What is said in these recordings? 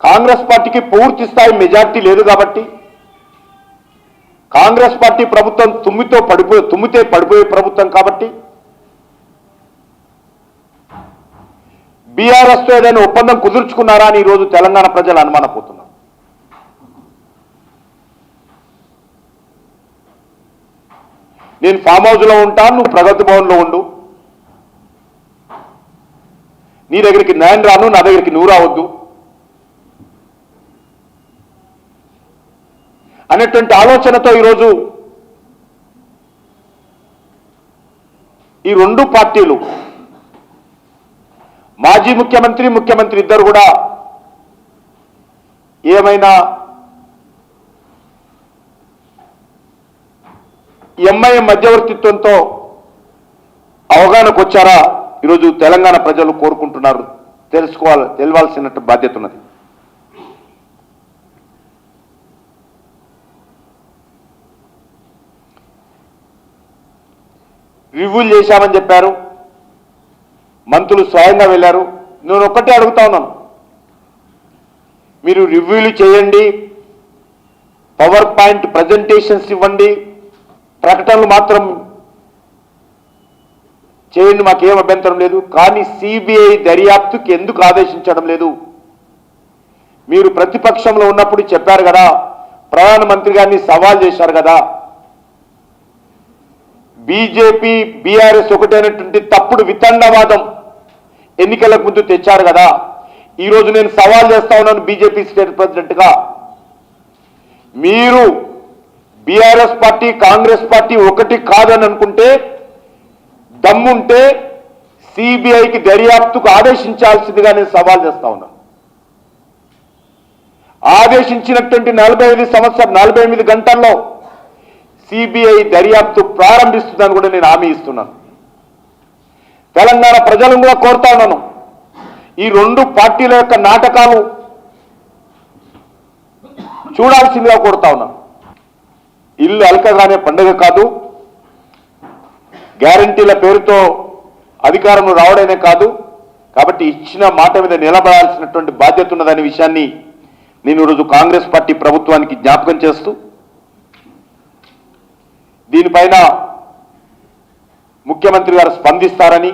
కాంగ్రెస్ పార్టీకి పూర్తి స్థాయి మెజార్టీ లేదు కాబట్టి, కాంగ్రెస్ పార్టీ ప్రభుత్వం తుమ్మితే పడిపోయే ప్రభుత్వం కాబట్టి బీఆర్ఎస్తో ఏదైనా ఒప్పందం కుదుర్చుకున్నారా అని ఈరోజు తెలంగాణ ప్రజలు అనుమానపోతున్నారు. నేను ఫామ్ హౌస్లో ఉంటాను, నువ్వు ప్రగతి భవన్లో ఉండు, నీ దగ్గరికి నేను రాను, నా దగ్గరికి నువ్వు రావద్దు అనేటువంటి ఆలోచనతో ఈరోజు ఈ రెండు పార్టీలు, మాజీ ముఖ్యమంత్రి ఇద్దరు కూడా ఏమైనా ఎంఐఎం మధ్యవర్తిత్వంతో అవగాహనకు వచ్చారా ఈరోజు తెలంగాణ ప్రజలు కోరుకుంటున్నారు. తెలియాల్సిన బాధ్యత ఉన్నది. రివ్యూలు చేశామని చెప్పారు, మంత్రులు స్వయంగా వెళ్ళారు. నేను ఒక్కటే అడుగుతా ఉన్నాను, మీరు రివ్యూలు చేయండి, పవర్ పాయింట్ ప్రజెంటేషన్స్ ఇవ్వండి, ప్రకటనలు మాత్రం చేయండి, మాకేం అభ్యంతరం లేదు. కానీ సిబిఐ దర్యాప్తుకి ఎందుకు ఆదేశించడం లేదు? మీరు ప్రతిపక్షంలో ఉన్నప్పుడు చెప్పారు కదా, ప్రధానమంత్రి గారిని సవాల్ చేశారు కదా, బీజేపీ బీఆర్ఎస్ ఒకటైనటువంటి తప్పుడు వితండవాదం ఎన్నికలకు ముందు తెచ్చారు కదా. ఈరోజు నేను సవాల్ చేస్తా ఉన్నాను బీజేపీ స్టేట్ ప్రెసిడెంట్గా, మీరు బీఆర్ఎస్ పార్టీ కాంగ్రెస్ పార్టీ ఒకటి కాదని అనుకుంటే, దమ్ముంటే సిబిఐకి దర్యాప్తుకు ఆదేశించాల్సిందిగా నేను సవాల్ చేస్తా ఉన్నాను. ఆదేశించినటువంటి 48 గంటల్లో సిబిఐ దర్యాప్తు ప్రారంభిస్తుందని కూడా నేను హామీ ఇస్తున్నాను. తెలంగాణ ప్రజలను కూడా కోరుతా ఉన్నాను, ఈ రెండు పార్టీల యొక్క నాటకాలు చూడాల్సిందిగా కోరుతా ఉన్నాను. ఇల్లు అలకగానే పండుగ కాదు, గ్యారంటీల పేరుతో అధికారంలో రావడమే కాదు. కాబట్టి ఇచ్చిన మాట మీద నిలబడాల్సినటువంటి బాధ్యత ఉన్నదనే విషయాన్ని నేను ఈరోజు కాంగ్రెస్ పార్టీ ప్రభుత్వానికి జ్ఞాపకం చేస్తూ, దీనిపైన ముఖ్యమంత్రి గారు స్పందిస్తారని,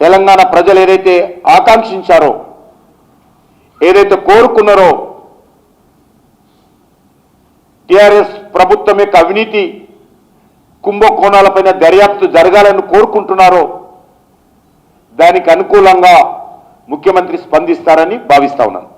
తెలంగాణ ప్రజలు ఏదైతే ఆకాంక్షించారో, ఏదైతే కోరుకున్నారో, టిఆర్ఎస్ ప్రభుత్వం యొక్క అవినీతి కుంభకోణాలపైన దర్యాప్తు జరగాలని కోరుకుంటున్నారో, దానికి అనుకూలంగా ముఖ్యమంత్రి స్పందిస్తారని భావిస్తా ఉన్నాను.